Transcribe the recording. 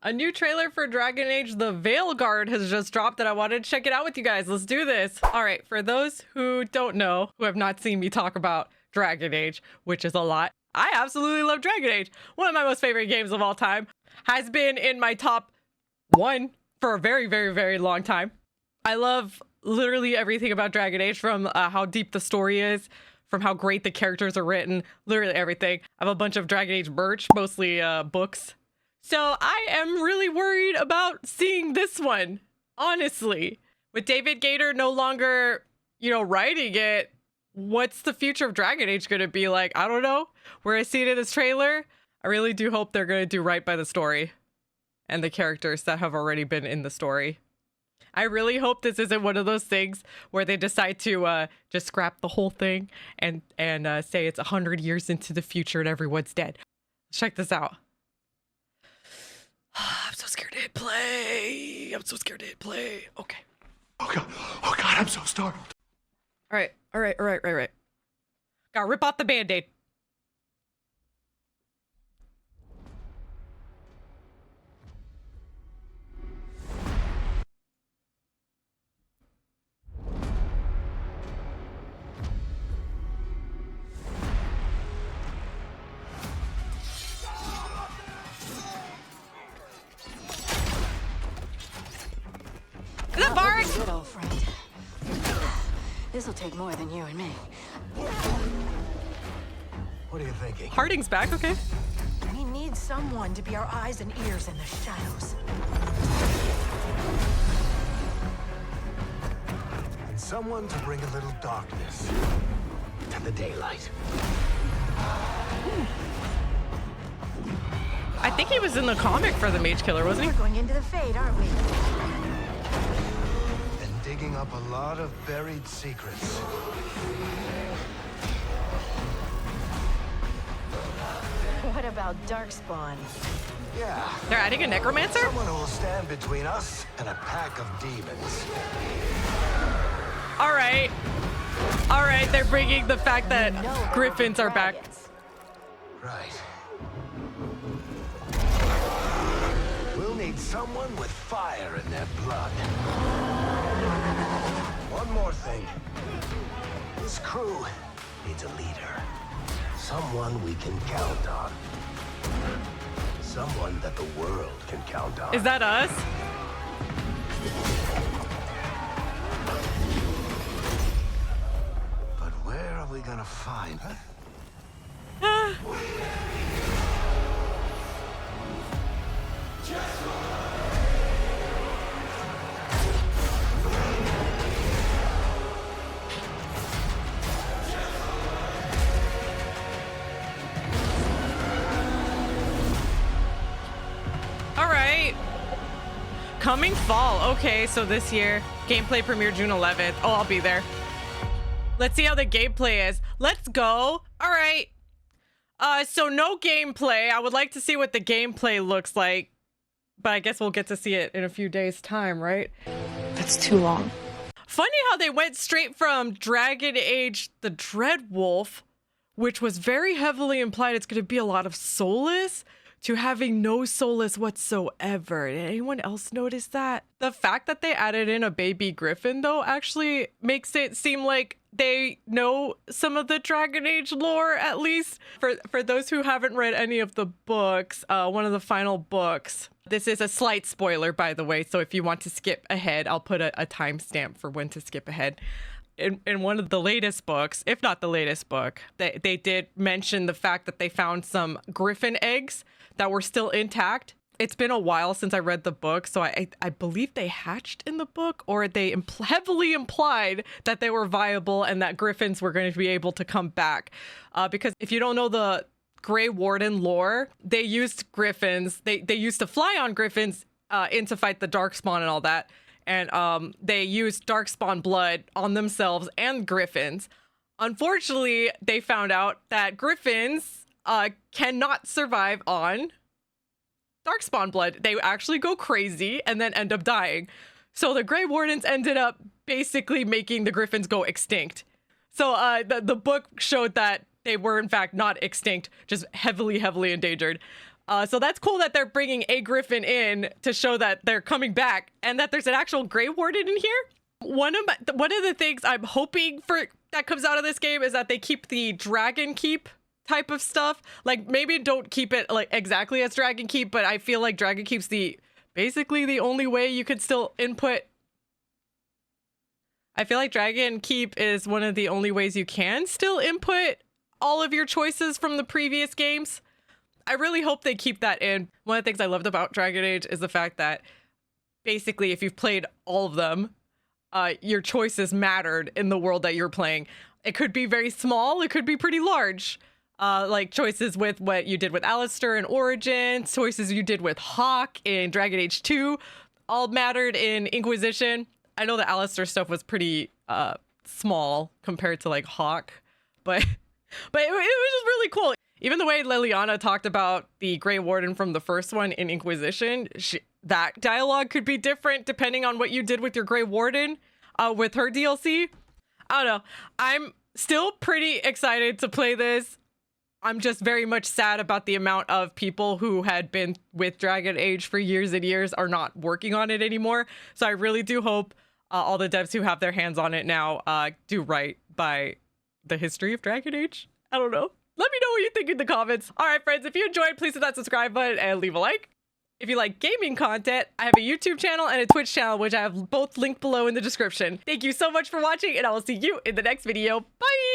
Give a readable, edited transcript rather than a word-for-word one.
A new trailer for Dragon Age the Veilguard has just dropped and I wanted to check it out with you guys. Let's do this. All right, for those who don't know, who have not seen me talk about Dragon Age, which is a lot, I absolutely love Dragon Age. One of my most favorite games of all time. Has been in my top 1 for a very, very, very long time. I love literally everything about Dragon Age, from how deep the story is, from how great the characters are written, literally everything. I have a bunch of Dragon Age merch, mostly books. So I am really worried about seeing this one, honestly. With David Gator no longer, writing it, what's the future of Dragon Age going to be like? I don't know. Where I see it in this trailer, I really do hope they're going to do right by the story and the characters that have already been in the story. I really hope this isn't one of those things where they decide to just scrap the whole thing and say it's 100 years into the future and everyone's dead. Let's check this out. I'm so scared to hit play. I'm so scared to hit play. Okay. Oh God, I'm so startled. All right. Gotta rip off the Band-Aid. Good old friend. This'll take more than you and me. What are you thinking? Harding's back, okay. We need someone to be our eyes and ears in the shadows. And someone to bring a little darkness to the daylight. I think he was in the comic for the Mage Killer, wasn't he? We're going into the Fade, aren't we? Digging up a lot of buried secrets. What about Darkspawn? Yeah. They're adding a necromancer? Someone who will stand between us and a pack of demons. All right, they're bringing the fact that Griffins are back. Right. We'll need someone with fire in their blood. One more thing. This crew needs a leader. Someone we can count on. Someone that the world can count on. Is that us? But where are we gonna find her? Coming fall. Okay, so this year. Gameplay premiere June 11th. Oh, I'll be there. Let's see how the gameplay is. Let's go. All right. So no gameplay. I would like to see what the gameplay looks like. But I guess we'll get to see it in a few days' time, right? That's too long. Funny how they went straight from Dragon Age the Dreadwolf, which was very heavily implied it's going to be a lot of soulless, to having no soulless whatsoever. Did anyone else notice that? The fact that they added in a baby griffin, though, actually makes it seem like they know some of the Dragon Age lore, at least. For those who haven't read any of the books, one of the final books. This is a slight spoiler, by the way, so if you want to skip ahead, I'll put a timestamp for when to skip ahead. In one of the latest books, if not the latest book, they did mention the fact that they found some griffin eggs that were still intact. It's been a while since I read the book, so I believe they hatched in the book, or they heavily implied that they were viable and that griffins were going to be able to come back. Because if you don't know the Grey Warden lore, they used griffins. They used to fly on griffins in to fight the Darkspawn and all that. And they used Darkspawn blood on themselves and griffins. Unfortunately, they found out that griffins cannot survive on Darkspawn blood. They actually go crazy and then end up dying. So the Grey Wardens ended up basically making the griffins go extinct. So the book showed that they were in fact not extinct, just heavily endangered. So that's cool that they're bringing a Griffin in to show that they're coming back and that there's an actual Grey Warden in here. One of the things I'm hoping for that comes out of this game is that they keep the Dragon Keep type of stuff. Like, maybe don't keep it like exactly as Dragon Keep, but I feel like Dragon Keep's basically the only way you could still input. I feel like Dragon Keep is one of the only ways you can still input all of your choices from the previous games. I really hope they keep that in. One of the things I loved about Dragon Age is the fact that basically if you've played all of them, your choices mattered in the world that you're playing. It could be very small, it could be pretty large. Like choices with what you did with Alistair in Origins, choices you did with Hawk in Dragon Age 2, all mattered in Inquisition. I know the Alistair stuff was pretty small compared to like Hawk, but it was just really cool. Even the way Liliana talked about the Grey Warden from the first one in Inquisition, that dialogue could be different depending on what you did with your Grey Warden with her DLC. I don't know. I'm still pretty excited to play this. I'm just very much sad about the amount of people who had been with Dragon Age for years and years are not working on it anymore. So I really do hope all the devs who have their hands on it now do right by the history of Dragon Age. I don't know. Let me know what you think in the comments. All right, friends, if you enjoyed, please hit that subscribe button and leave a like. If you like gaming content, I have a YouTube channel and a Twitch channel, which I have both linked below in the description. Thank you so much for watching, and I will see you in the next video. Bye!